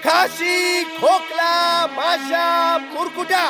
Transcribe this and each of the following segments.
खाशी, खोकला, माशा, मुरकुटा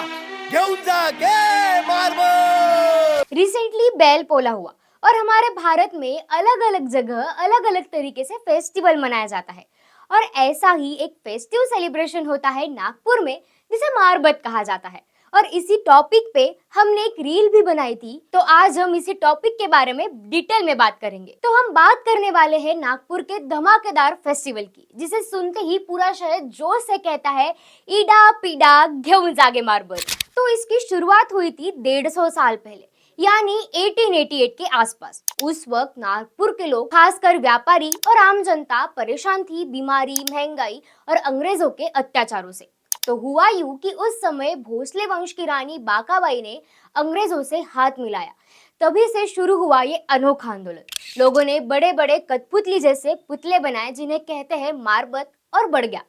घेऊन जा गे मारबत। रिसेंटली बेल पोला हुआ और हमारे भारत में अलग अलग जगह अलग अलग तरीके से फेस्टिवल मनाया जाता है। और ऐसा ही एक फेस्टिव सेलिब्रेशन होता है नागपुर में, जिसे मारबत कहा जाता है। और इसी टॉपिक पे हमने एक रील भी बनाई थी, तो आज हम इसी टॉपिक के बारे में डिटेल में बात करेंगे। तो हम बात करने वाले हैं नागपुर के धमाकेदार फेस्टिवल की, जिसे सुनते ही पूरा शहर जोश से कहता है ईडा पीडा घेऊन जागे मारबत। तो इसकी शुरुआत हुई थी 150 साल पहले, यानी 1888 के आसपास। उस वक्त नागपुर के लोग, खासकर व्यापारी और आम जनता, परेशान थी बीमारी, महंगाई और अंग्रेजों के अत्याचारों से। तो हुआ यूं कि उस समय भोसले वंश की रानी बाकाबाई ने अंग्रेजों से हाथ मिलाया। तभी से शुरू हुआ ये अनोखा आंदोलन। लोगों ने बड़े बड़े कठपुतली जैसे पुतले बनाए, जिन्हें कहते हैं मारबत और बड़ग्या।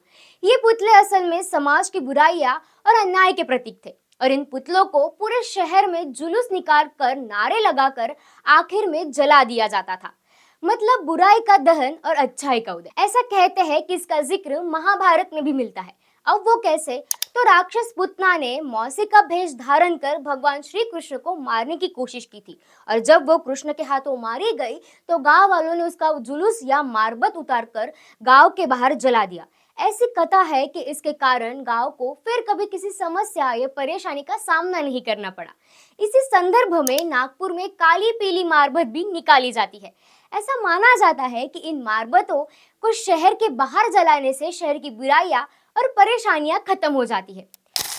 ये पुतले असल में समाज की बुराइयां और अन्याय के प्रतीक थे, और इन पुतलों को पूरे शहर में जुलूस निकाल कर, नारे लगाकर आखिर में जला दिया जाता था। मतलब बुराई का दहन और अच्छाई का उदय। ऐसा कहते हैं कि इसका जिक्र महाभारत में भी मिलता है। अब वो कैसे? तो राक्षस पुतना ने मौसी का भेष धारण कर भगवान श्री कृष्ण को मारने की कोशिश की थी, और जब वो कृष्ण के हाथों मारी गई तो गांव वालों ने उसका जुलूस या मारबत उतारकर गांव के बाहर जला दिया। ऐसी कथा है कि इसके कारण गांव को फिर कभी किसी समस्या या परेशानी का सामना नहीं करना पड़ा। इसी संदर्भ में नागपुर में काली पीली मारबत भी निकाली जाती है। ऐसा माना जाता है कि इन मारबतों को शहर के बाहर जलाने से शहर की बुराइयां और परेशानियां खत्म हो जाती है।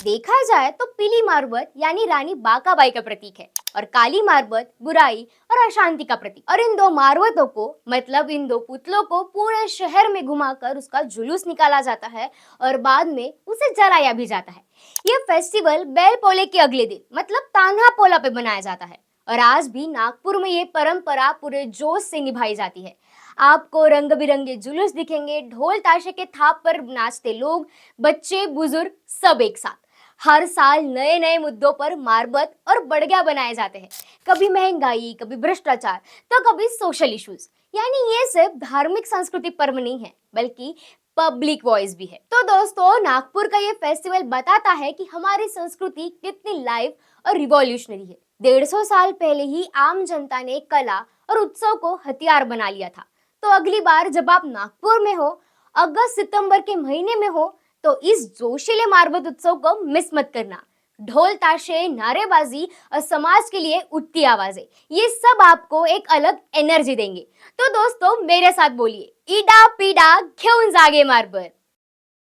देखा जाए तो पीली मारबत यानी रानी बाकाबाई का प्रतीक है, और काली मारबत बुराई और अशांति का प्रतीक। और इन दो मारबतों को, मतलब इन दो पुतलों को, पूरे शहर में घुमाकर उसका जुलूस निकाला जाता है और बाद में उसे जलाया भी जाता है। यह फेस्टिवल बैल पोले के अगले दिन, मतलब तान्हा पोला पे बनाया जाता है, और आज भी नागपुर में ये परंपरा पूरे जोश से निभाई जाती है। आपको रंग बिरंगे जुलूस दिखेंगे, ढोल ताशे के थाप पर नाचते लोग, बच्चे बुजुर्ग सब एक साथ। हर साल नए नए मुद्दों पर मारबत और बड़ग्या बनाए जाते हैं। कभी महंगाई, कभी भ्रष्टाचार, तो कभी सोशल इश्यूज। यानी ये सिर्फ धार्मिक संस्कृति पर्व नहीं है, बल्कि पब्लिक वॉइस भी है। तो दोस्तों, नागपुर का ये फेस्टिवल बताता है कि हमारी संस्कृति कितनी लाइव और रिवॉल्यूशनरी है। 150 साल पहले ही आम जनता ने कला और उत्सव को हथियार बना लिया था। तो अगली बार जब आप नागपुर में हो, अगस्त सितंबर के महीने में हो, तो इस जोशीले मारबत उत्सव को मिस मत करना। ढोल ताशे, नारेबाजी और समाज के लिए उठती आवाजें, ये सब आपको एक अलग एनर्जी देंगे। तो दोस्तों, मेरे साथ बोलिए ईडा पीडा घेऊन जागे मारबत।